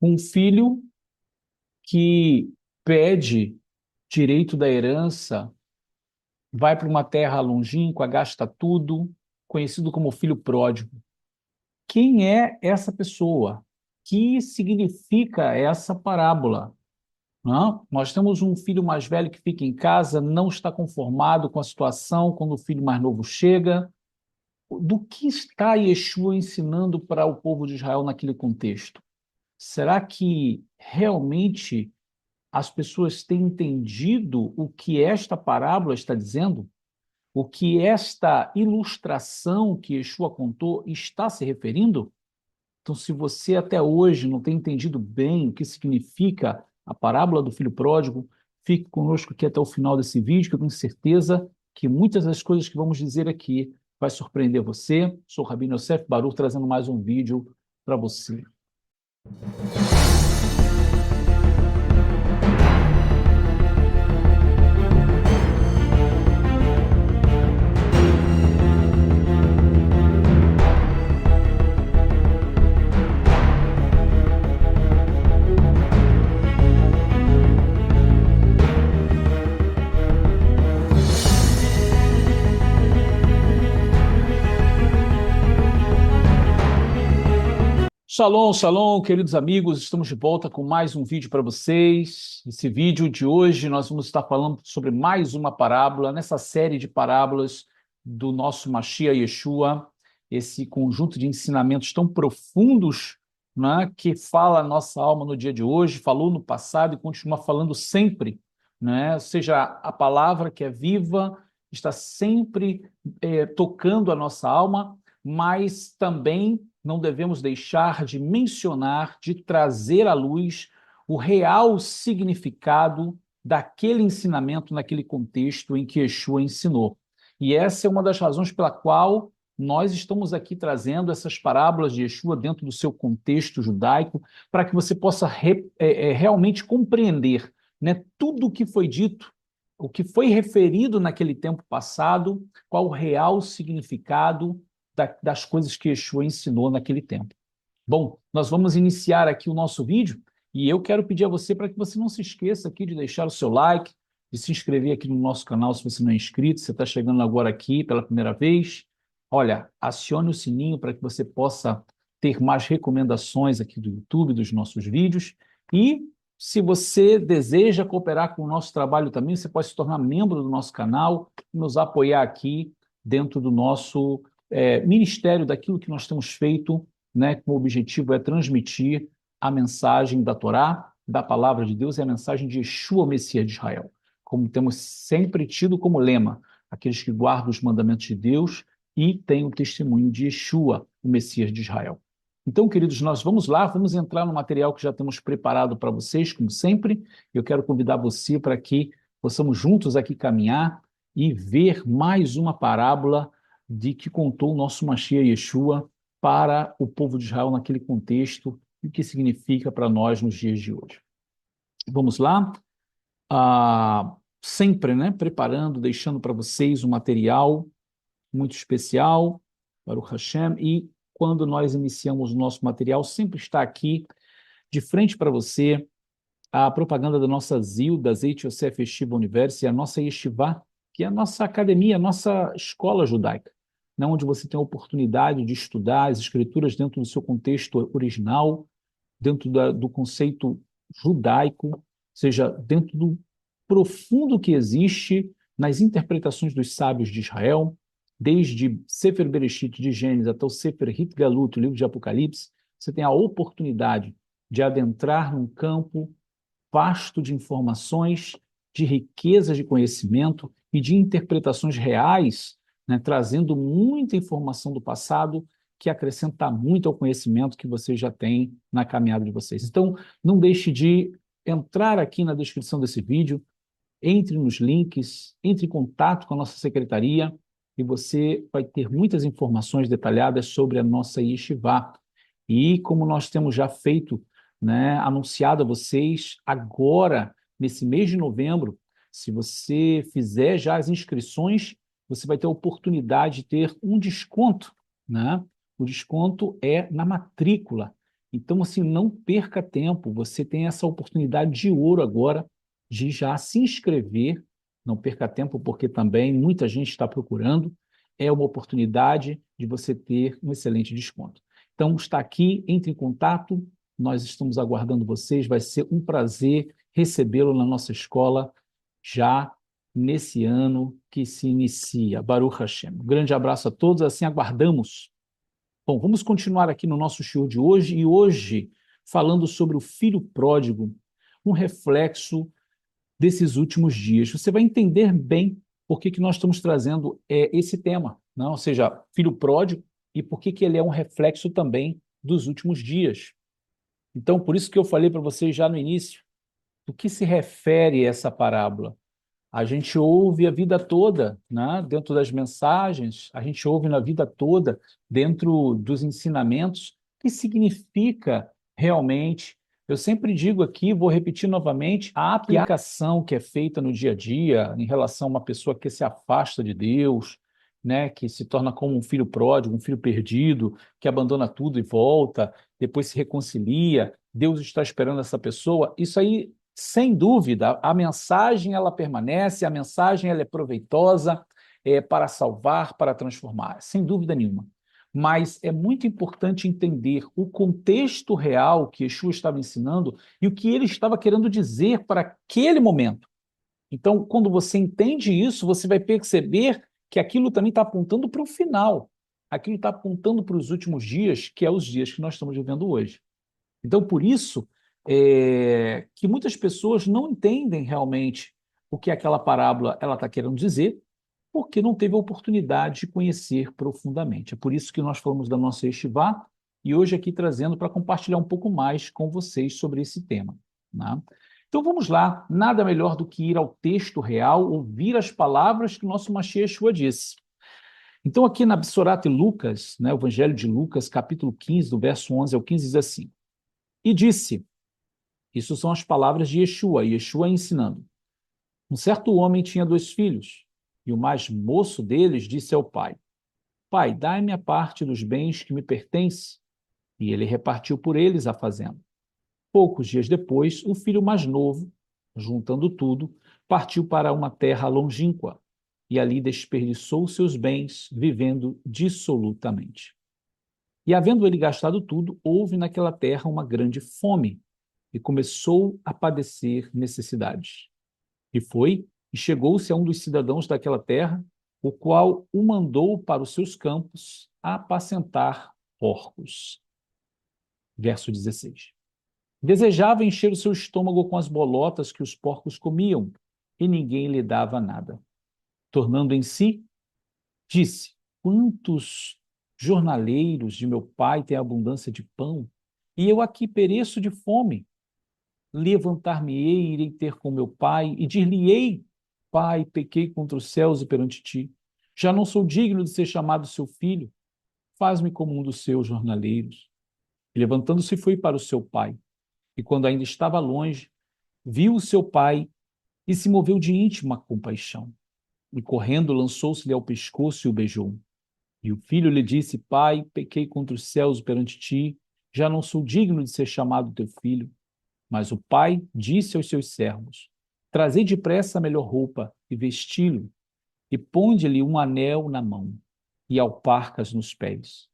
Um filho que pede direito da herança, vai para uma terra longínqua, gasta tudo, conhecido como filho pródigo. Quem é essa pessoa? Que significa essa parábola? Não? Nós temos um filho mais velho que fica em casa, não está conformado com a situação quando o filho mais novo chega. Do que está Yeshua ensinando para o povo de Israel naquele contexto? Será que realmente as pessoas têm entendido o que esta parábola está dizendo? O que esta ilustração que Yeshua contou está se referindo? Então, se você até hoje não tem entendido bem o que significa a parábola do filho pródigo, fique conosco aqui até o final desse vídeo, que eu tenho certeza que muitas das coisas que vamos dizer aqui vai surpreender você. Sou o Rabino Yosef Baruch, trazendo mais um vídeo para você. Shalom, shalom, queridos amigos, estamos de volta com mais um vídeo para vocês. Nesse vídeo de hoje nós vamos estar falando sobre mais uma parábola, nessa série de parábolas do nosso Mashiach Yeshua, esse conjunto de ensinamentos tão profundos, né, que fala a nossa alma no dia de hoje, falou no passado e continua falando sempre, né? Ou seja, a palavra que é viva está sempre tocando a nossa alma, mas também não devemos deixar de mencionar, de trazer à luz o real significado daquele ensinamento naquele contexto em que Yeshua ensinou. E essa é uma das razões pela qual nós estamos aqui trazendo essas parábolas de Yeshua dentro do seu contexto judaico, para que você possa realmente compreender, né, tudo o que foi dito, o que foi referido naquele tempo passado, qual o real significado das coisas que Yeshua ensinou naquele tempo. Bom, nós vamos iniciar aqui o nosso vídeo e eu quero pedir a você para que você não se esqueça aqui de deixar o seu like, de se inscrever aqui no nosso canal se você não é inscrito, se você está chegando agora aqui pela primeira vez. Olha, acione o sininho para que você possa ter mais recomendações aqui do YouTube, dos nossos vídeos. E se você deseja cooperar com o nosso trabalho também, você pode se tornar membro do nosso canal e nos apoiar aqui dentro do nosso ministério, daquilo que nós temos feito, né, com o objetivo é transmitir a mensagem da Torá, da palavra de Deus e a mensagem de Yeshua, o Messias de Israel. Como temos sempre tido como lema, aqueles que guardam os mandamentos de Deus e têm o testemunho de Yeshua, o Messias de Israel. Então, queridos, nós vamos lá, vamos entrar no material que já temos preparado para vocês, como sempre. Eu quero convidar você para que possamos juntos aqui caminhar e ver mais uma parábola de que contou o nosso Mashiach Yeshua para o povo de Israel naquele contexto e o que significa para nós nos dias de hoje. Vamos lá? Sempre, né, preparando, deixando para vocês um material muito especial, Baruch Hashem, e quando nós iniciamos o nosso material, sempre está aqui, de frente para você, a propaganda da nossa ZIL, da Zeit Yosef Yeshiva University, a nossa Yeshiva, que é a nossa academia, a nossa escola judaica, né, onde você tem a oportunidade de estudar as escrituras dentro do seu contexto original, dentro do conceito judaico, ou seja, dentro do profundo que existe nas interpretações dos sábios de Israel, desde Sefer Bereshit, de Gênesis, até o Sefer Hitgalut, o livro de Apocalipse, você tem a oportunidade de adentrar num campo vasto de informações, de riquezas de conhecimento e de interpretações reais, né, trazendo muita informação do passado que acrescenta muito ao conhecimento que vocês já têm na caminhada de vocês. Então, não deixe de entrar aqui na descrição desse vídeo, entre nos links, entre em contato com a nossa secretaria e você vai ter muitas informações detalhadas sobre a nossa Yeshivá. E como nós temos já feito, né, anunciado a vocês, agora, nesse mês de novembro, se você fizer já as inscrições, você vai ter a oportunidade de ter um desconto, né? O desconto é na matrícula. Então, assim, não perca tempo. Você tem essa oportunidade de ouro agora de já se inscrever. Não perca tempo, porque também muita gente está procurando. É uma oportunidade de você ter um excelente desconto. Então, está aqui, entre em contato. Nós estamos aguardando vocês. Vai ser um prazer recebê-lo na nossa escola já nesse ano que se inicia. Baruch Hashem. Um grande abraço a todos. Assim aguardamos. Bom, vamos continuar aqui no nosso show de hoje, e hoje falando sobre o filho pródigo, um reflexo desses últimos dias. Você vai entender bem por que nós estamos trazendo esse tema, não? Ou seja, filho pródigo, e por que ele é um reflexo também dos últimos dias. Então, por isso que eu falei para vocês já no início, do que se refere essa parábola? A gente ouve a vida toda, né? Dentro das mensagens, a gente ouve na vida toda, dentro dos ensinamentos, o que significa realmente. Eu sempre digo aqui, vou repetir novamente, a aplicação que é feita no dia a dia em relação a uma pessoa que se afasta de Deus, né? Que se torna como um filho pródigo, um filho perdido, que abandona tudo e volta, depois se reconcilia. Deus está esperando essa pessoa. Isso aí, sem dúvida, a mensagem ela permanece, a mensagem ela é proveitosa, para salvar, para transformar, sem dúvida nenhuma. Mas é muito importante entender o contexto real que Yeshua estava ensinando e o que ele estava querendo dizer para aquele momento. Então, quando você entende isso, você vai perceber que aquilo também está apontando para o final. Aquilo está apontando para os últimos dias, que é os dias que nós estamos vivendo hoje. Então, por isso, que muitas pessoas não entendem realmente o que aquela parábola ela está querendo dizer, porque não teve a oportunidade de conhecer profundamente. É por isso que nós falamos da nossa Yeshivá e hoje aqui trazendo para compartilhar um pouco mais com vocês sobre esse tema, né? Então vamos lá, nada melhor do que ir ao texto real, ouvir as palavras que o nosso Mashiach Yeshua disse. Então aqui na Bsorat Lucas, né, o Evangelho de Lucas, capítulo 15, do verso 11 ao 15, diz assim: E disse, isso são as palavras de Yeshua, Yeshua ensinando. Um certo homem tinha 2 filhos, e o mais moço deles disse ao pai: Pai, dai-me a parte dos bens que me pertence. E ele repartiu por eles a fazenda. Poucos dias depois, o filho mais novo, juntando tudo, partiu para uma terra longínqua, e ali desperdiçou seus bens, vivendo dissolutamente. E havendo ele gastado tudo, houve naquela terra uma grande fome, e começou a padecer necessidades. E foi, e chegou-se a um dos cidadãos daquela terra, o qual o mandou para os seus campos apacentar porcos. Verso 16. Desejava encher o seu estômago com as bolotas que os porcos comiam, e ninguém lhe dava nada. Tornando em si, disse: Quantos jornaleiros de meu pai têm abundância de pão, e eu aqui pereço de fome? Levantar-me-ei, irei ter com meu pai, e dir-lhe-ei: Pai, pequei contra os céus e perante ti. Já não sou digno de ser chamado seu filho. Faz-me como um dos seus jornaleiros. E levantando-se, foi para o seu pai. E quando ainda estava longe, viu o seu pai e se moveu de íntima compaixão. E correndo, lançou-se-lhe ao pescoço e o beijou. E o filho lhe disse: Pai, pequei contra os céus e perante ti. Já não sou digno de ser chamado teu filho. Mas o pai disse aos seus servos: Trazei depressa a melhor roupa e vesti-lo, e ponde-lhe um anel na mão e alparcas nos pés.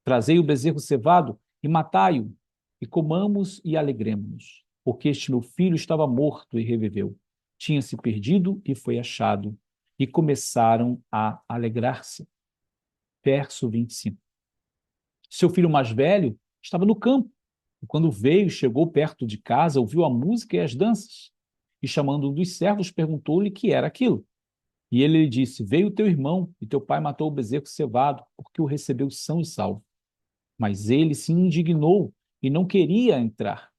Trazei o bezerro cevado e matai-o, e comamos e alegremo-nos, porque este meu filho estava morto e reviveu. Tinha se perdido e foi achado, e começaram a alegrar-se. Verso 25. Seu filho mais velho estava no campo. E quando veio, chegou perto de casa, ouviu a música e as danças. E chamando um dos servos, perguntou-lhe que era aquilo. E ele lhe disse: Veio teu irmão, e teu pai matou o bezerro cevado, porque o recebeu são e salvo. Mas ele se indignou e não queria entrar.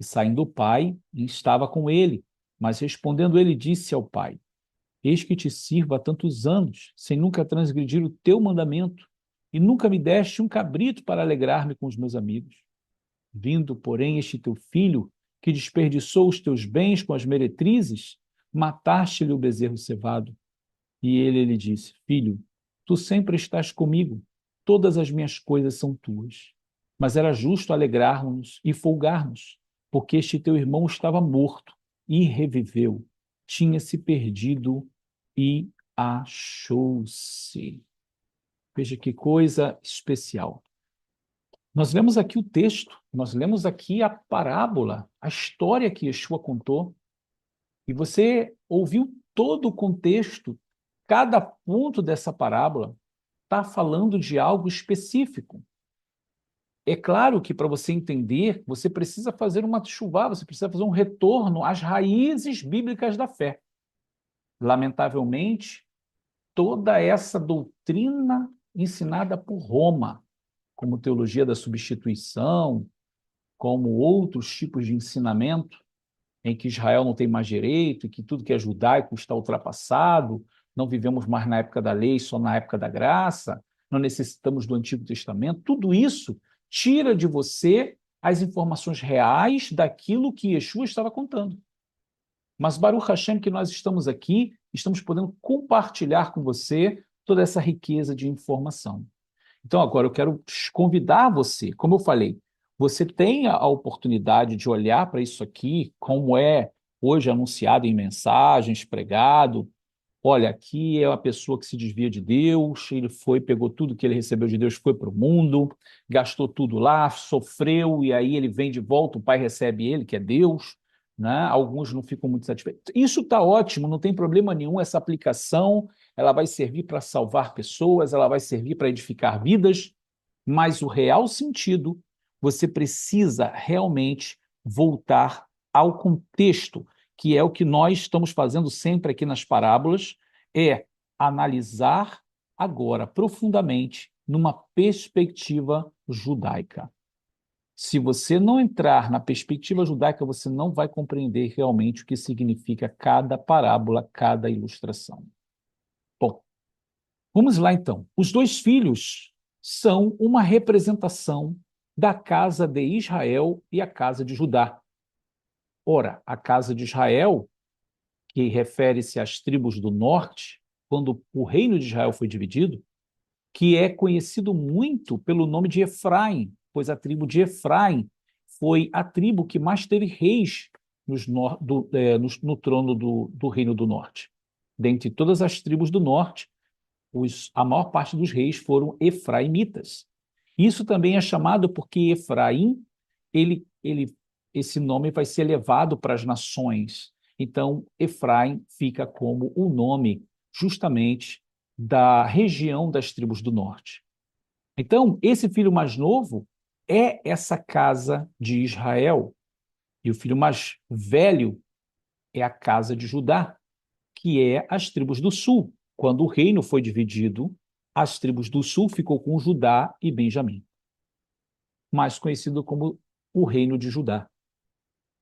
E saindo o pai, estava com ele. Mas respondendo ele, disse ao pai: Eis que te sirvo há tantos anos, sem nunca transgredir o teu mandamento, e nunca me deste um cabrito para alegrar-me com os meus amigos. Vindo, porém, este teu filho, que desperdiçou os teus bens com as meretrizes, mataste-lhe o bezerro cevado. E ele lhe disse: Filho, tu sempre estás comigo, todas as minhas coisas são tuas. mas era justo alegrarmos e folgarmos, porque este teu irmão estava morto e reviveu, tinha se perdido e achou-se. Veja que coisa especial. Nós lemos aqui o texto, nós lemos aqui a parábola, a história que Yeshua contou, e você ouviu todo o contexto, cada ponto dessa parábola está falando de algo específico. É claro que para você entender, você precisa fazer uma teshuvá, você precisa fazer um retorno às raízes bíblicas da fé. Lamentavelmente, toda essa doutrina ensinada por Roma, como teologia da substituição, como outros tipos de ensinamento, em que Israel não tem mais direito, e que tudo que é judaico está ultrapassado, não vivemos mais na época da lei, só na época da graça, não necessitamos do Antigo Testamento, tudo isso tira de você as informações reais daquilo que Yeshua estava contando. Mas Baruch Hashem, que nós estamos aqui, estamos podendo compartilhar com você toda essa riqueza de informação. Então, agora eu quero convidar você, como eu falei, você tem a oportunidade de olhar para isso aqui, como é hoje anunciado em mensagens, pregado. Olha, aqui é uma pessoa que se desvia de Deus, ele foi, pegou tudo que ele recebeu de Deus, foi para o mundo, gastou tudo lá, sofreu, e aí ele vem de volta, o pai recebe ele, que é Deus, né? Alguns não ficam muito satisfeitos. Isso está ótimo, não tem problema nenhum, essa aplicação, ela vai servir para salvar pessoas, ela vai servir para edificar vidas, mas o real sentido, você precisa realmente voltar ao contexto, que é o que nós estamos fazendo sempre aqui nas parábolas, é analisar agora profundamente numa perspectiva judaica. Se você não entrar na perspectiva judaica, você não vai compreender realmente o que significa cada parábola, cada ilustração. Bom, vamos lá então. Os dois filhos são uma representação da casa de Israel e a casa de Judá. Ora, a casa de Israel, que refere-se às tribos do norte, quando o reino de Israel foi dividido, que é conhecido muito pelo nome de Efraim, pois a tribo de Efraim foi a tribo que mais teve reis no trono do reino do norte. Dentre todas as tribos do norte, a maior parte dos reis foram efraimitas. Isso também é chamado porque Efraim, esse nome vai ser levado para as nações. Então, Efraim fica como o nome justamente da região das tribos do norte. Então, esse filho mais novo é essa casa de Israel, e o filho mais velho é a casa de Judá, que é as tribos do sul. Quando o reino foi dividido, as tribos do sul ficou com Judá e Benjamim, mais conhecido como o reino de Judá.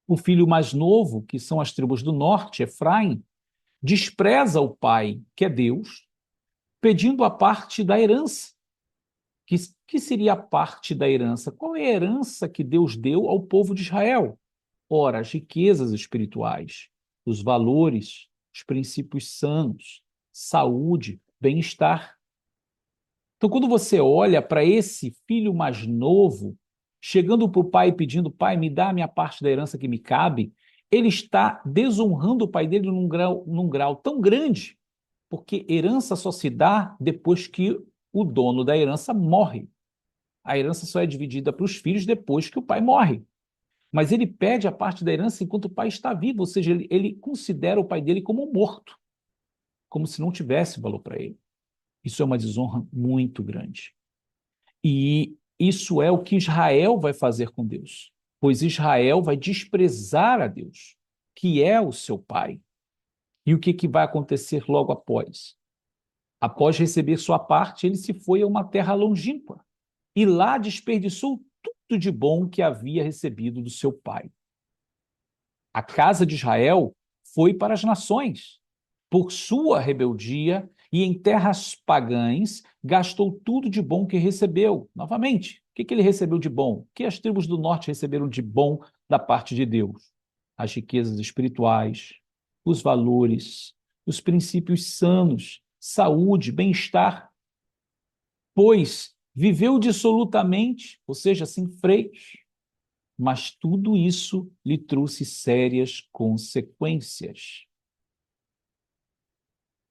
O filho mais novo, que são as tribos do norte, Efraim, despreza o pai, que é Deus, pedindo a parte da herança. Que seria a parte da herança? Qual é a herança que Deus deu ao povo de Israel? Ora, as riquezas espirituais, os valores, os princípios sãos, saúde, bem-estar. Então, quando você olha para esse filho mais novo, chegando para o pai e pedindo, pai, me dá a minha parte da herança que me cabe, ele está desonrando o pai dele num grau tão grande, porque herança só se dá depois que o dono da herança morre. A herança só é dividida para os filhos depois que o pai morre. Mas ele pede a parte da herança enquanto o pai está vivo, ou seja, ele considera o pai dele como morto, como se não tivesse valor para ele. Isso é uma desonra muito grande. E isso é o que Israel vai fazer com Deus, pois Israel vai desprezar a Deus, que é o seu pai. E o que vai acontecer logo após? Após receber sua parte, ele se foi a uma terra longínqua e lá desperdiçou tudo de bom que havia recebido do seu pai. A casa de Israel foi para as nações, por sua rebeldia, e em terras pagãs gastou tudo de bom que recebeu. Novamente, o que ele recebeu de bom? O que as tribos do norte receberam de bom da parte de Deus? As riquezas espirituais, os valores, os princípios sanos, saúde, bem-estar. Pois viveu dissolutamente, ou seja, sem freios, mas tudo isso lhe trouxe sérias consequências.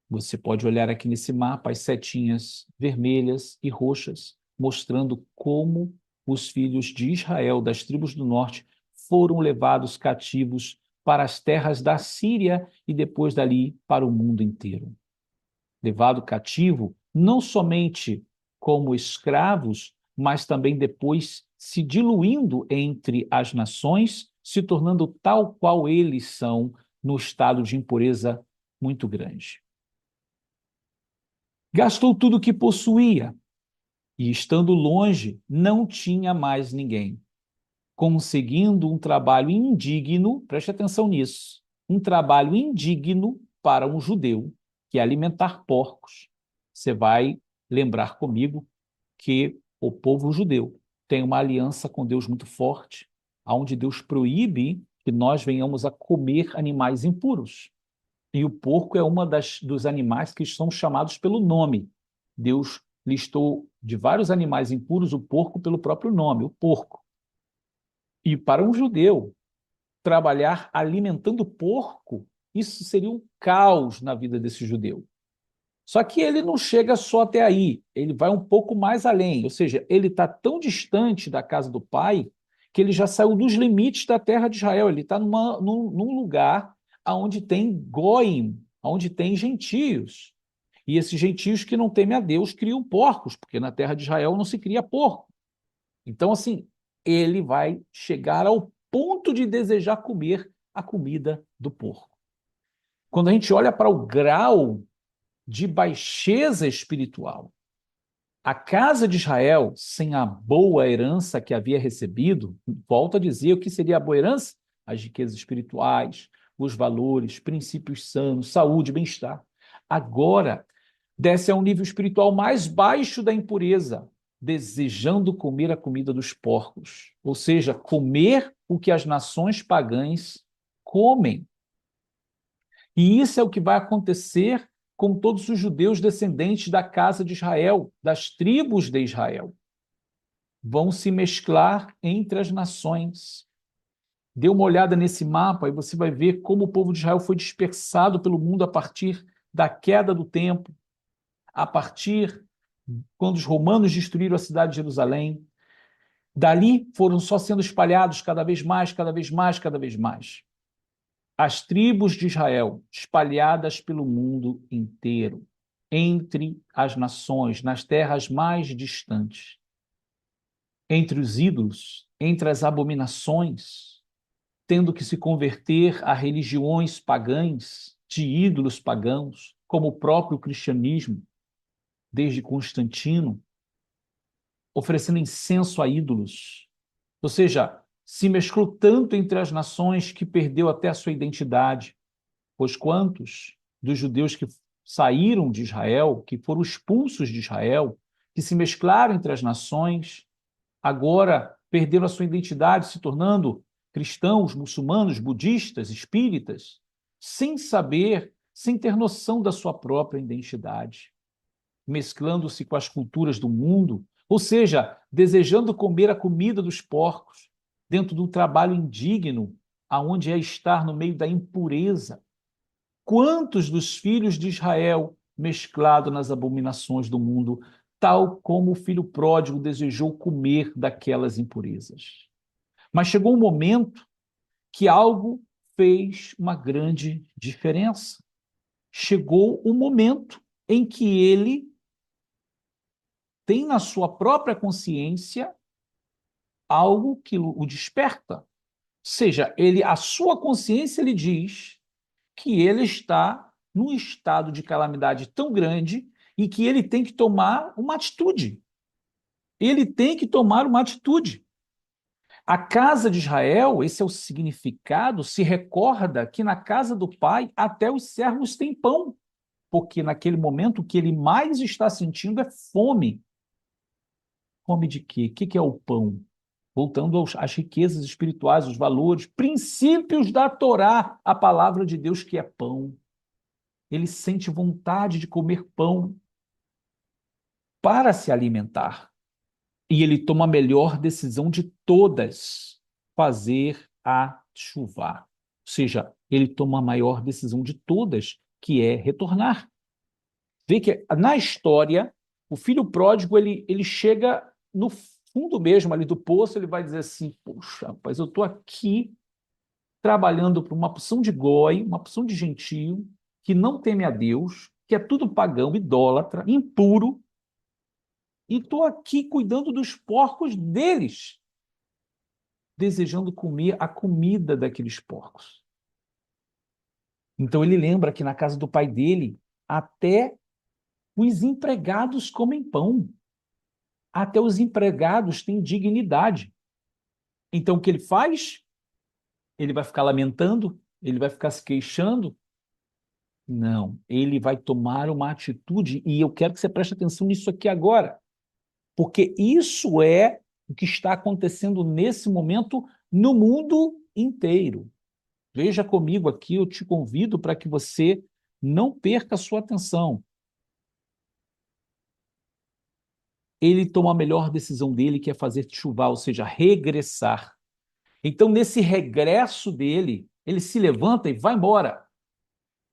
Você pode olhar aqui nesse mapa as setinhas vermelhas e roxas, mostrando como os filhos de Israel, das tribos do norte, foram levados cativos para as terras da Síria e depois dali para o mundo inteiro. Levado cativo, não somente como escravos, mas também depois se diluindo entre as nações, se tornando tal qual eles são, no estado de impureza muito grande. Gastou tudo o que possuía e, estando longe, não tinha mais ninguém. Conseguindo um trabalho indigno, preste atenção nisso, um trabalho indigno para um judeu, que é alimentar porcos. Você vai lembrar comigo que o povo judeu tem uma aliança com Deus muito forte, onde Deus proíbe que nós venhamos a comer animais impuros. E o porco é uma dos animais que são chamados pelo nome. Deus listou de vários animais impuros o porco pelo próprio nome, o porco. E para um judeu, trabalhar alimentando porco, isso seria um caos na vida desse judeu. Só que ele não chega só até aí, ele vai um pouco mais além, ou seja, ele está tão distante da casa do pai que ele já saiu dos limites da terra de Israel, ele está num lugar onde tem goim, onde tem gentios. E esses gentios que não temem a Deus criam porcos, porque na terra de Israel não se cria porco. Então, assim, ele vai chegar ao ponto de desejar comer a comida do porco. Quando a gente olha para o grau de baixeza espiritual, a casa de Israel, sem a boa herança que havia recebido, volto a dizer o que seria a boa herança? As riquezas espirituais, os valores, princípios sanos, saúde, bem-estar. Agora, desce a um nível espiritual mais baixo da impureza, desejando comer a comida dos porcos, ou seja, comer o que as nações pagãs comem. E isso é o que vai acontecer com todos os judeus descendentes da casa de Israel, das tribos de Israel. Vão se mesclar entre as nações. Dê uma olhada nesse mapa e você vai ver como o povo de Israel foi dispersado pelo mundo a partir da queda do templo, a partir quando os romanos destruíram a cidade de Jerusalém. Dali foram só sendo espalhados cada vez mais, cada vez mais, cada vez mais. As tribos de Israel espalhadas pelo mundo inteiro, entre as nações, nas terras mais distantes, entre os ídolos, entre as abominações, tendo que se converter a religiões pagãs, de ídolos pagãos, como o próprio cristianismo, desde Constantino, oferecendo incenso a ídolos. Ou seja, se mesclou tanto entre as nações que perdeu até a sua identidade. Pois quantos dos judeus que saíram de Israel, que foram expulsos de Israel, que se mesclaram entre as nações, agora perderam a sua identidade, se tornando cristãos, muçulmanos, budistas, espíritas, sem saber, sem ter noção da sua própria identidade, mesclando-se com as culturas do mundo, ou seja, desejando comer a comida dos porcos, dentro de um trabalho indigno, aonde é estar no meio da impureza. Quantos dos filhos de Israel mesclado nas abominações do mundo, tal como o filho pródigo desejou comer daquelas impurezas? Mas chegou um momento que algo fez uma grande diferença. Chegou o momento em que ele tem na sua própria consciência algo que o desperta. Ou seja, a sua consciência lhe diz que ele está num estado de calamidade tão grande e que ele tem que tomar uma atitude. Ele tem que tomar uma atitude. A casa de Israel, esse é o significado, se recorda que na casa do pai até os servos têm pão, porque naquele momento o que ele mais está sentindo é fome. Fome de quê? O que é o pão? Voltando às riquezas espirituais, os valores, princípios da Torá, a palavra de Deus que é pão. Ele sente vontade de comer pão para se alimentar. E ele toma a melhor decisão de todas, fazer a chuvar. Ou seja, ele toma a maior decisão de todas, que é retornar. Vê que na história, o filho pródigo, ele chega no fundo mesmo ali do poço, ele vai dizer assim, poxa, rapaz, eu estou aqui trabalhando para uma porção de goi, uma porção de gentio, que não teme a Deus, que é tudo pagão, idólatra, impuro, e estou aqui cuidando dos porcos deles, desejando comer a comida daqueles porcos. Então ele lembra que na casa do pai dele, até os empregados comem pão. Até os empregados têm dignidade. Então o que ele faz? Ele vai ficar lamentando? Ele vai ficar se queixando? Não, ele vai tomar uma atitude, e eu quero que você preste atenção nisso aqui agora, porque isso é o que está acontecendo nesse momento no mundo inteiro. Veja comigo aqui, eu te convido para que você não perca a sua atenção. Ele toma a melhor decisão dele, que é fazer chuvar, ou seja, regressar. Então, nesse regresso dele, ele se levanta e vai embora.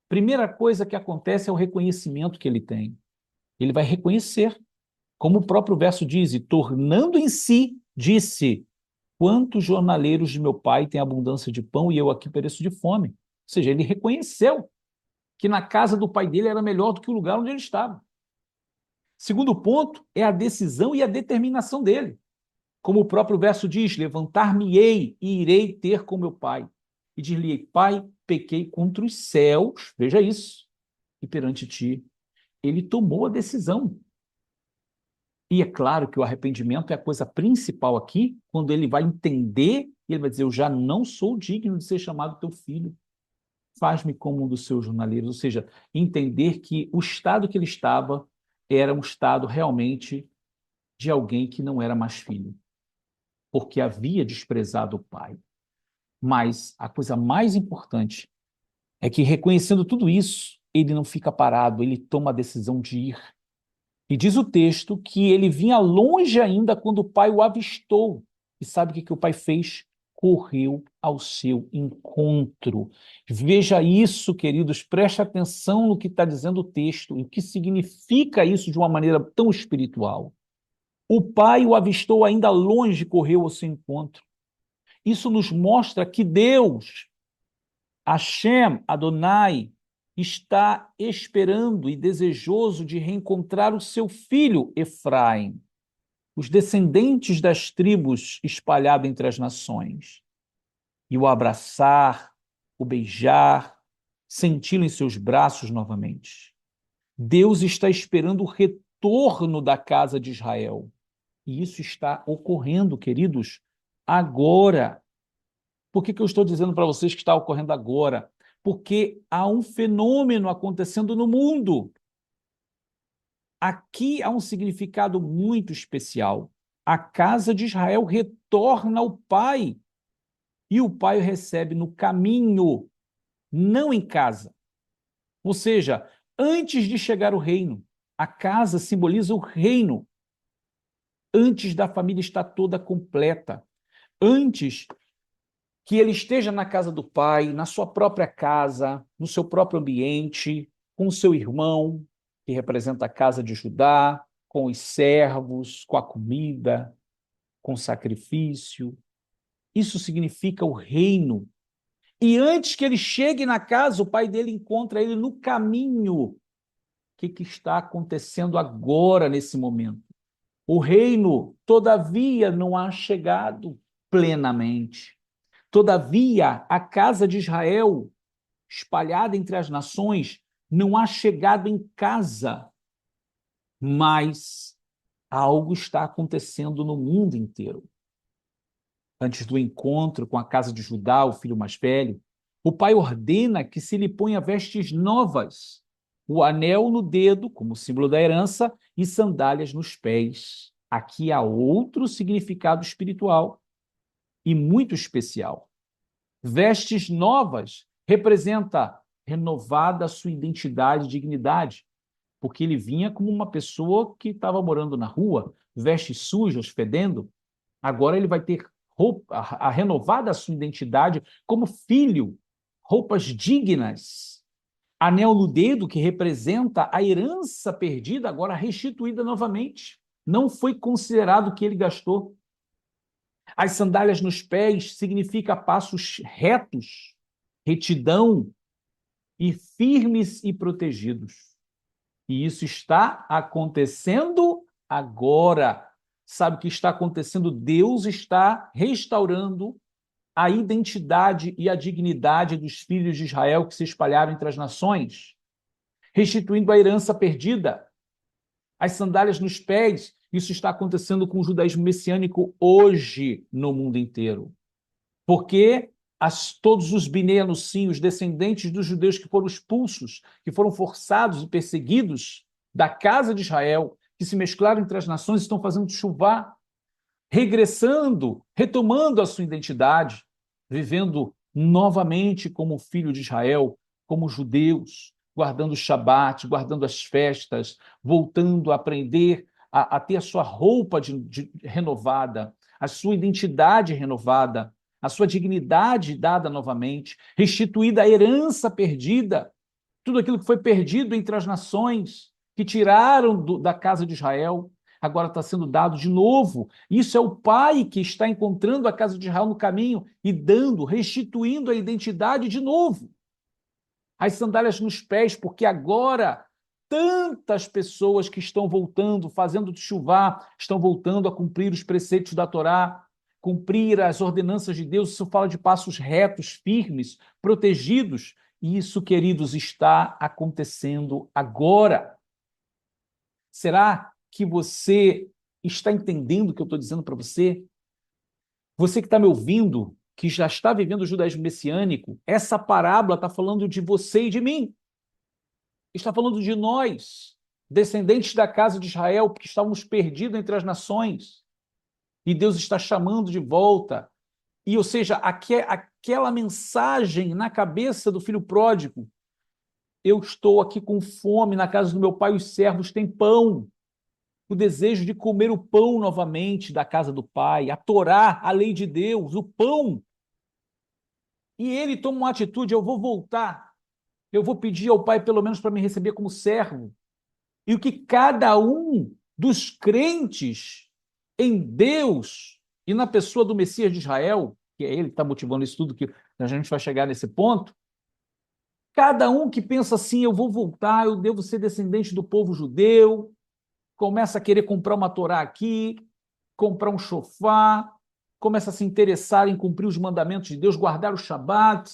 Primeira coisa que acontece é o reconhecimento que ele tem. Ele vai reconhecer, como o próprio verso diz, e tornando em si, disse: quantos jornaleiros de meu pai têm abundância de pão e eu aqui pereço de fome? Ou seja, ele reconheceu que na casa do pai dele era melhor do que o lugar onde ele estava. Segundo ponto é a decisão e a determinação dele. Como o próprio verso diz, levantar-me-ei e irei ter com meu pai. E dir-lhe-ei, pai, pequei contra os céus, veja isso, e perante ti. Ele tomou a decisão. E é claro que o arrependimento é a coisa principal aqui, quando ele vai entender, e ele vai dizer, eu já não sou digno de ser chamado teu filho. Faz-me como um dos seus jornaleiros. Ou seja, entender que o estado que ele estava era um estado realmente de alguém que não era mais filho, porque havia desprezado o pai. Mas a coisa mais importante é que, reconhecendo tudo isso, ele não fica parado, ele toma a decisão de ir. E diz o texto que ele vinha longe ainda quando o pai o avistou. E sabe o que o pai fez? Correu ao seu encontro. Veja isso, queridos, preste atenção no que está dizendo o texto e o que significa isso de uma maneira tão espiritual. O pai o avistou ainda longe e correu ao seu encontro. Isso nos mostra que Deus, Hashem, Adonai, está esperando e desejoso de reencontrar o seu filho Efraim, os descendentes das tribos espalhados entre as nações, e o abraçar, o beijar, senti-lo em seus braços novamente. Deus está esperando o retorno da casa de Israel. E isso está ocorrendo, queridos, agora. Por que eu estou dizendo para vocês que está ocorrendo agora? Porque há um fenômeno acontecendo no mundo. Aqui há um significado muito especial. A casa de Israel retorna ao Pai, e o Pai o recebe no caminho, não em casa. Ou seja, antes de chegar o reino, a casa simboliza o reino, antes da família estar toda completa, antes que ele esteja na casa do pai, na sua própria casa, no seu próprio ambiente, com o seu irmão, que representa a casa de Judá, com os servos, com a comida, com o sacrifício. Isso significa o reino. E antes que ele chegue na casa, o pai dele encontra ele no caminho. O que está acontecendo agora, nesse momento? O reino, todavia, não há chegado plenamente. Todavia, a casa de Israel, espalhada entre as nações, não há chegado em casa, mas algo está acontecendo no mundo inteiro. Antes do encontro com a casa de Judá, o filho mais velho, o pai ordena que se lhe ponha vestes novas, o anel no dedo, como símbolo da herança, e sandálias nos pés. Aqui há outro significado espiritual e muito especial. Vestes novas representa renovada sua identidade e dignidade. porque ele vinha como uma pessoa que estava morando na rua, vestes sujas, fedendo. Agora ele vai ter roupa, a renovada a sua identidade como filho, roupas dignas, anel no dedo que representa a herança perdida, agora restituída novamente. Não foi considerado o que ele gastou. As sandálias nos pés significa passos retos, retidão e firmes e protegidos. E isso está acontecendo agora. Sabe o que está acontecendo? Deus está restaurando a identidade e a dignidade dos filhos de Israel que se espalharam entre as nações, restituindo a herança perdida, as sandálias nos pés. Isso está acontecendo com o judaísmo messiânico hoje no mundo inteiro. Porque todos os Binei Anussim, os descendentes dos judeus que foram expulsos, que foram forçados e perseguidos da casa de Israel, que se mesclaram entre as nações, estão fazendo chuva, regressando, retomando a sua identidade, vivendo novamente como filho de Israel, como judeus, guardando o Shabat, guardando as festas, voltando a aprender a ter a sua roupa renovada, a sua identidade renovada, a sua dignidade dada novamente, restituída a herança perdida, tudo aquilo que foi perdido entre as nações, que tiraram da casa de Israel, agora está sendo dado de novo. Isso é o Pai que está encontrando a casa de Israel no caminho e dando, restituindo a identidade de novo. As sandálias nos pés, porque agora tantas pessoas que estão voltando, fazendo de chuva, estão voltando a cumprir os preceitos da Torá, cumprir as ordenanças de Deus. Isso fala de passos retos, firmes, protegidos. E isso, queridos, está acontecendo agora. Será que você está entendendo o que eu estou dizendo para você? Você que está me ouvindo, que já está vivendo o judaísmo messiânico, essa parábola está falando de você e de mim. Está falando de nós, descendentes da casa de Israel, que estávamos perdidos entre as nações. E Deus está chamando de volta. E, ou seja, aquela mensagem na cabeça do filho pródigo: eu estou aqui com fome, na casa do meu pai os servos têm pão. O desejo de comer o pão novamente da casa do pai, a Torá, a lei de Deus, o pão. E ele toma uma atitude: eu vou voltar, eu vou pedir ao pai pelo menos para me receber como servo. E o que cada um dos crentes em Deus e na pessoa do Messias de Israel, que é ele que está motivando isso tudo, que a gente vai chegar nesse ponto, cada um que pensa assim: eu vou voltar, eu devo ser descendente do povo judeu, começa a querer comprar uma Torá aqui, comprar um shofar, começa a se interessar em cumprir os mandamentos de Deus, guardar o Shabat,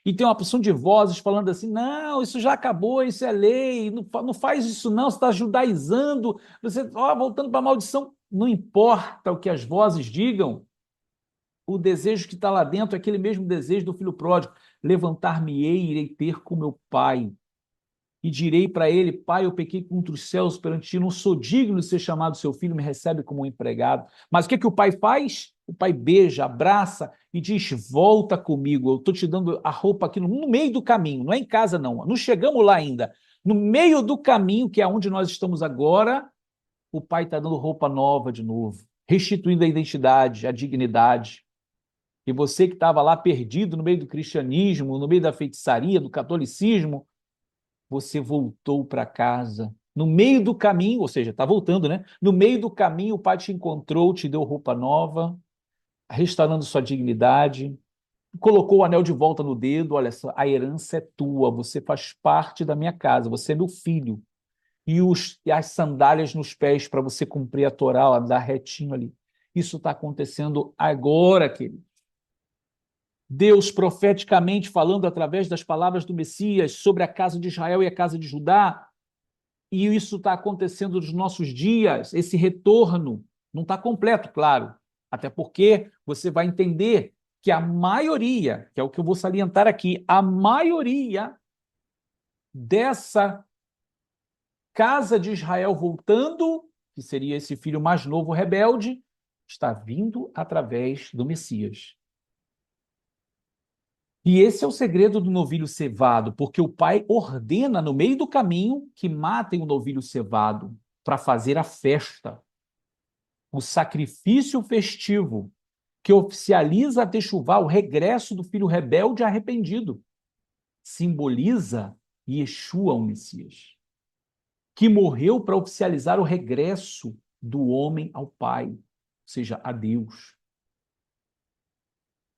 e tem uma porção de vozes falando assim: não, isso já acabou, isso é lei, não faz isso não, você está judaizando, você voltando para a maldição. Não importa o que as vozes digam, o desejo que está lá dentro é aquele mesmo desejo do filho pródigo: levantar-me-ei e irei ter com meu pai. E direi para ele: pai, eu pequei contra os céus perante ti, não sou digno de ser chamado seu filho, me recebe como um empregado. Mas o que o pai faz? O pai beija, abraça e diz: volta comigo, eu estou te dando a roupa aqui no meio do caminho, não é em casa não, não chegamos lá ainda. No meio do caminho, que é onde nós estamos agora, o pai está dando roupa nova de novo, restituindo a identidade, a dignidade. E você que estava lá perdido no meio do cristianismo, no meio da feitiçaria, do catolicismo, você voltou para casa. No meio do caminho, ou seja, está voltando, né? No meio do caminho, o pai te encontrou, te deu roupa nova, restaurando sua dignidade, colocou o anel de volta no dedo. Olha só, a herança é tua, você faz parte da minha casa, você é meu filho. E as sandálias nos pés para você cumprir a Torá, andar retinho ali. Isso está acontecendo agora, querido. Deus profeticamente falando através das palavras do Messias sobre a casa de Israel e a casa de Judá, e isso está acontecendo nos nossos dias. Esse retorno não está completo, claro, até porque você vai entender que a maioria, que é o que eu vou salientar aqui, a maioria dessa casa de Israel voltando, que seria esse filho mais novo rebelde, está vindo através do Messias. E esse é o segredo do novilho cevado, porque o pai ordena no meio do caminho que matem o novilho cevado para fazer a festa, o sacrifício festivo, que oficializa a Techuvá, o regresso do filho rebelde arrependido. Simboliza Yeshua, o Messias, que morreu para oficializar o regresso do homem ao Pai, ou seja, a Deus.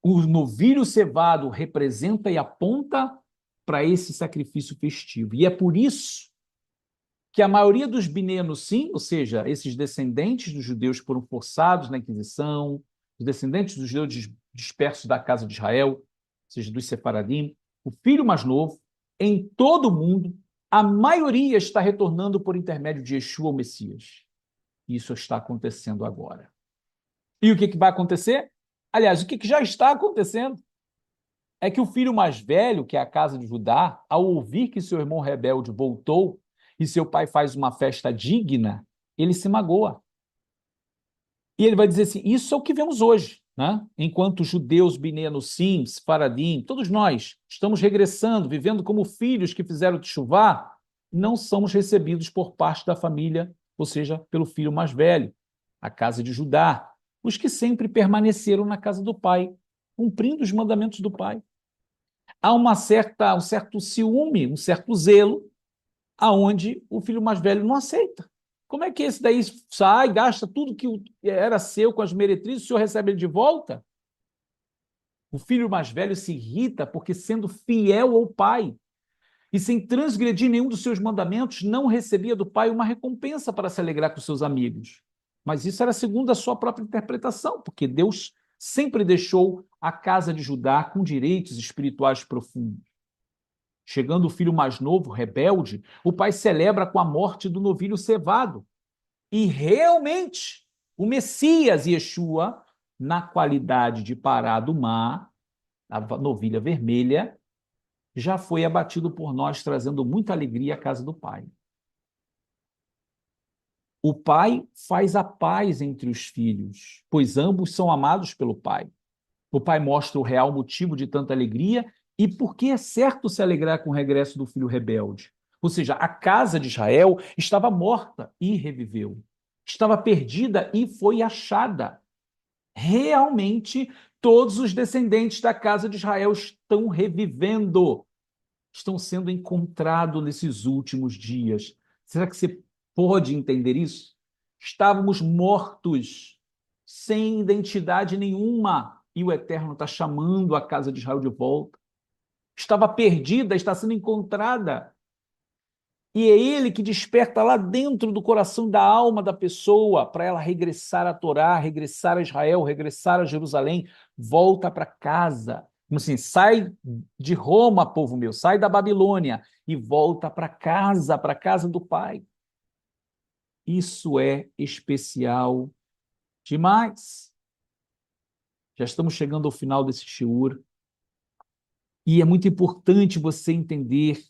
O novilho cevado representa e aponta para esse sacrifício festivo. E é por isso que a maioria dos binenos, sim, ou seja, esses descendentes dos judeus que foram forçados na Inquisição, os descendentes dos judeus dispersos da casa de Israel, ou seja, dos Separadim, o filho mais novo, em todo o mundo, a maioria está retornando por intermédio de Yeshua, o Messias. Isso está acontecendo agora. E o que vai acontecer? Aliás, o que já está acontecendo é que o filho mais velho, que é a casa de Judá, ao ouvir que seu irmão rebelde voltou e seu pai faz uma festa digna, ele se magoa. E ele vai dizer assim, isso é o que vemos hoje, né? Enquanto judeus, binenos, sim, Sefaradim, todos nós estamos regressando, vivendo como filhos que fizeram teshuvá, não somos recebidos por parte da família, ou seja, pelo filho mais velho, a casa de Judá, os que sempre permaneceram na casa do pai, cumprindo os mandamentos do pai. Há um certo ciúme, um certo zelo, aonde o filho mais velho não aceita. Como é que esse daí sai, gasta tudo que era seu com as meretrizes, o senhor recebe ele de volta? O filho mais velho se irrita porque, sendo fiel ao pai e sem transgredir nenhum dos seus mandamentos, não recebia do pai uma recompensa para se alegrar com seus amigos. Mas isso era segundo a sua própria interpretação, porque Deus sempre deixou a casa de Judá com direitos espirituais profundos. Chegando o filho mais novo, rebelde, o pai celebra com a morte do novilho cevado. E realmente, o Messias Yeshua, na qualidade de Pará do mar, a novilha vermelha, já foi abatido por nós, trazendo muita alegria à casa do pai. O pai faz a paz entre os filhos, pois ambos são amados pelo pai. O pai mostra o real motivo de tanta alegria e por que é certo se alegrar com o regresso do filho rebelde. Ou seja, a casa de Israel estava morta e reviveu. Estava perdida e foi achada. Realmente, todos os descendentes da casa de Israel estão revivendo, estão sendo encontrados nesses últimos dias. Será que você pode entender isso? Estávamos mortos, sem identidade nenhuma, e o Eterno está chamando a casa de Israel de volta. Estava perdida, está sendo encontrada. E é ele que desperta lá dentro do coração da alma da pessoa para ela regressar a Torá, regressar a Israel, regressar a Jerusalém, volta para casa. Como assim, sai de Roma, povo meu, sai da Babilônia e volta para casa do Pai. Isso é especial demais. Já estamos chegando ao final desse shiur e é muito importante você entender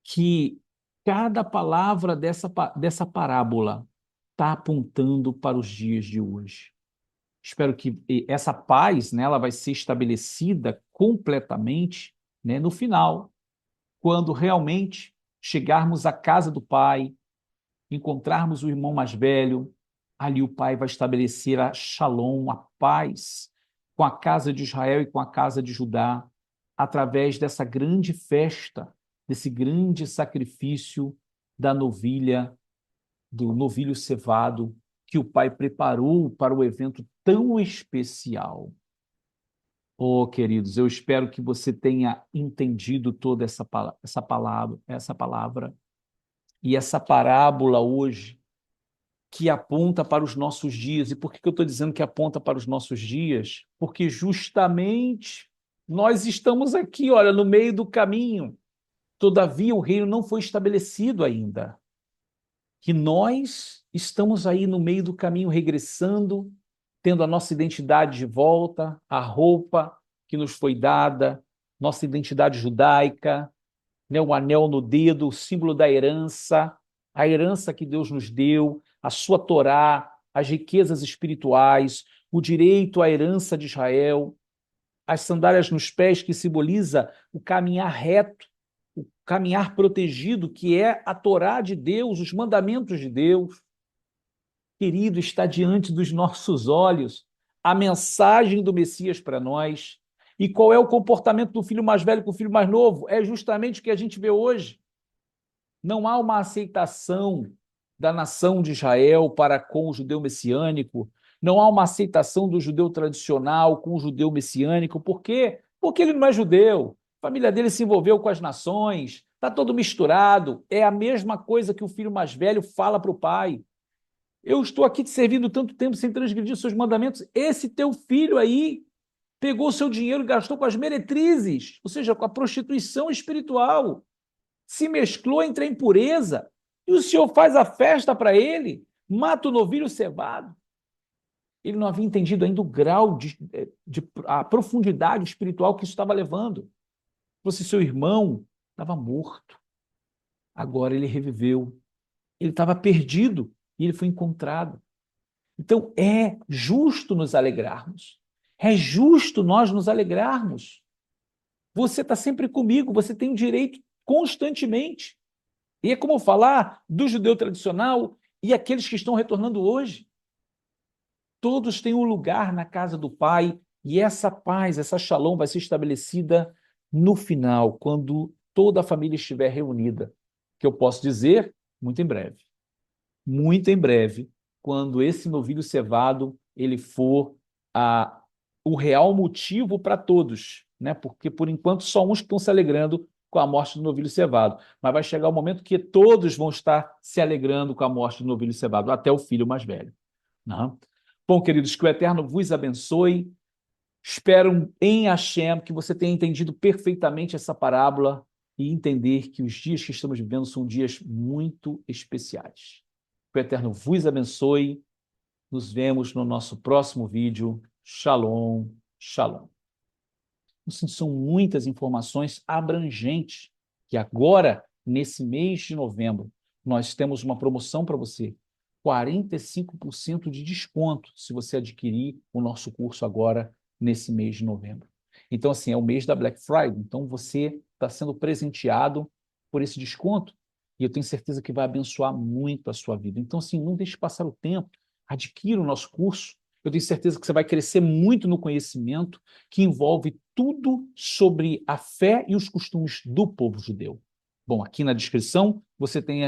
que cada palavra dessa parábola está apontando para os dias de hoje. Espero que essa paz, né, ela vai ser estabelecida completamente, né, no final, quando realmente chegarmos à casa do Pai, encontrarmos o irmão mais velho, ali o Pai vai estabelecer a shalom, a paz, com a casa de Israel e com a casa de Judá, através dessa grande festa, desse grande sacrifício da novilha, do novilho cevado, que o Pai preparou para o evento tão especial. Oh, queridos, eu espero que você tenha entendido toda essa palavra e essa parábola hoje, que aponta para os nossos dias. E por que eu estou dizendo que aponta para os nossos dias? Porque justamente nós estamos aqui, olha, no meio do caminho. Todavia, o reino não foi estabelecido ainda. Que nós estamos aí no meio do caminho, regressando, tendo a nossa identidade de volta, a roupa que nos foi dada, nossa identidade judaica, né, o anel no dedo, o símbolo da herança, a herança que Deus nos deu, a sua Torá, as riquezas espirituais, o direito à herança de Israel. as sandálias nos pés, que simboliza o caminhar reto, o caminhar protegido, que é a Torá de Deus, os mandamentos de Deus. Querido, está diante dos nossos olhos a mensagem do Messias para nós. E qual é o comportamento do filho mais velho com o filho mais novo? É justamente o que a gente vê hoje. Não há uma aceitação da nação de Israel para com o judeu messiânico, não há uma aceitação do judeu tradicional com o judeu messiânico. Por quê? Porque ele não é judeu. A família dele se envolveu com as nações, está todo misturado. É a mesma coisa que o filho mais velho fala para o pai. Eu estou aqui te servindo tanto tempo sem transgredir seus mandamentos. Esse teu filho aí pegou seu dinheiro e gastou com as meretrizes, ou seja, com a prostituição espiritual. Se mesclou entre a impureza. E o senhor faz a festa para ele, mata o novilho cevado. Ele não havia entendido ainda o grau a profundidade espiritual que isso estava levando. Se seu irmão estava morto, agora ele reviveu. Ele estava perdido e ele foi encontrado. Então, é justo nos alegrarmos. É justo nós nos alegrarmos. Você está sempre comigo, você tem o direito constantemente. E é como falar do judeu tradicional e aqueles que estão retornando hoje. Todos têm um lugar na casa do Pai, e essa paz, essa shalom vai ser estabelecida no final, quando toda a família estiver reunida. Que eu posso dizer, muito em breve. Muito em breve, quando esse novilho cevado ele for o real motivo para todos, né? Porque, por enquanto, só uns que estão se alegrando com a morte do novilho cevado. Mas vai chegar o momento que todos vão estar se alegrando com a morte do novilho cevado, até o filho mais velho. Não? Bom, queridos, que o Eterno vos abençoe. Espero em Hashem que você tenha entendido perfeitamente essa parábola e entender que os dias que estamos vivendo são dias muito especiais. Que o Eterno vos abençoe. Nos vemos no nosso próximo vídeo. Shalom, shalom. São muitas informações abrangentes que agora, nesse mês de novembro, nós temos uma promoção para você. 45% de desconto se você adquirir o nosso curso agora, nesse mês de novembro. Então, assim, é o mês da Black Friday. Então, você está sendo presenteado por esse desconto e eu tenho certeza que vai abençoar muito a sua vida. Então, assim, não deixe passar o tempo. Adquira o nosso curso. Eu tenho certeza que você vai crescer muito no conhecimento que envolve tudo sobre a fé e os costumes do povo judeu. Bom, aqui na descrição você tem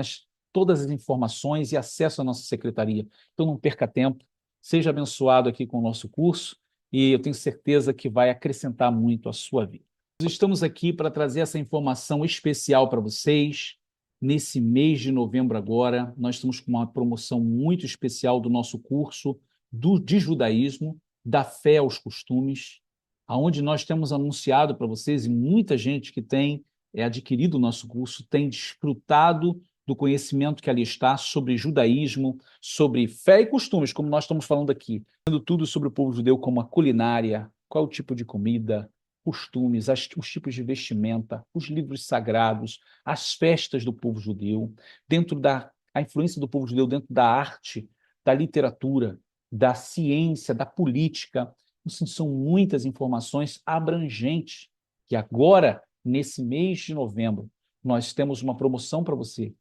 todas as informações e acesso à nossa secretaria. Então não perca tempo, seja abençoado aqui com o nosso curso e eu tenho certeza que vai acrescentar muito à sua vida. Nós estamos aqui para trazer essa informação especial para vocês. Nesse mês de novembro agora, nós estamos com uma promoção muito especial do nosso curso de judaísmo, da fé aos costumes, aonde nós temos anunciado para vocês, e muita gente que tem adquirido o nosso curso tem desfrutado do conhecimento que ali está sobre judaísmo, sobre fé e costumes, como nós estamos falando aqui, sendo tudo sobre o povo judeu, como a culinária, qual é o tipo de comida, costumes, os tipos de vestimenta, os livros sagrados, as festas do povo judeu, a influência do povo judeu dentro da arte, da literatura, da ciência, da política. Assim, são muitas informações abrangentes que agora, nesse mês de novembro, nós temos uma promoção para você.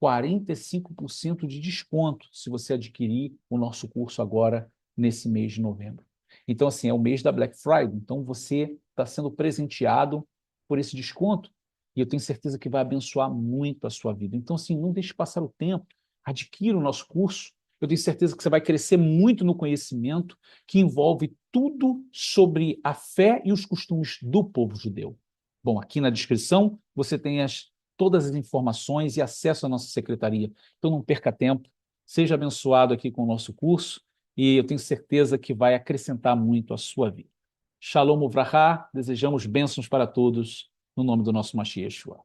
45% de desconto se você adquirir o nosso curso agora, nesse mês de novembro. Então, assim, é o mês da Black Friday, então você está sendo presenteado por esse desconto e eu tenho certeza que vai abençoar muito a sua vida. Então, assim, não deixe passar o tempo, adquira o nosso curso. Eu tenho certeza que você vai crescer muito no conhecimento que envolve tudo sobre a fé e os costumes do povo judeu. Bom, aqui na descrição você tem todas as informações e acesso à nossa secretaria. Então não perca tempo, seja abençoado aqui com o nosso curso e eu tenho certeza que vai acrescentar muito à sua vida. Shalom Uvrahá, desejamos bênçãos para todos, no nome do nosso Mashiach Yeshua.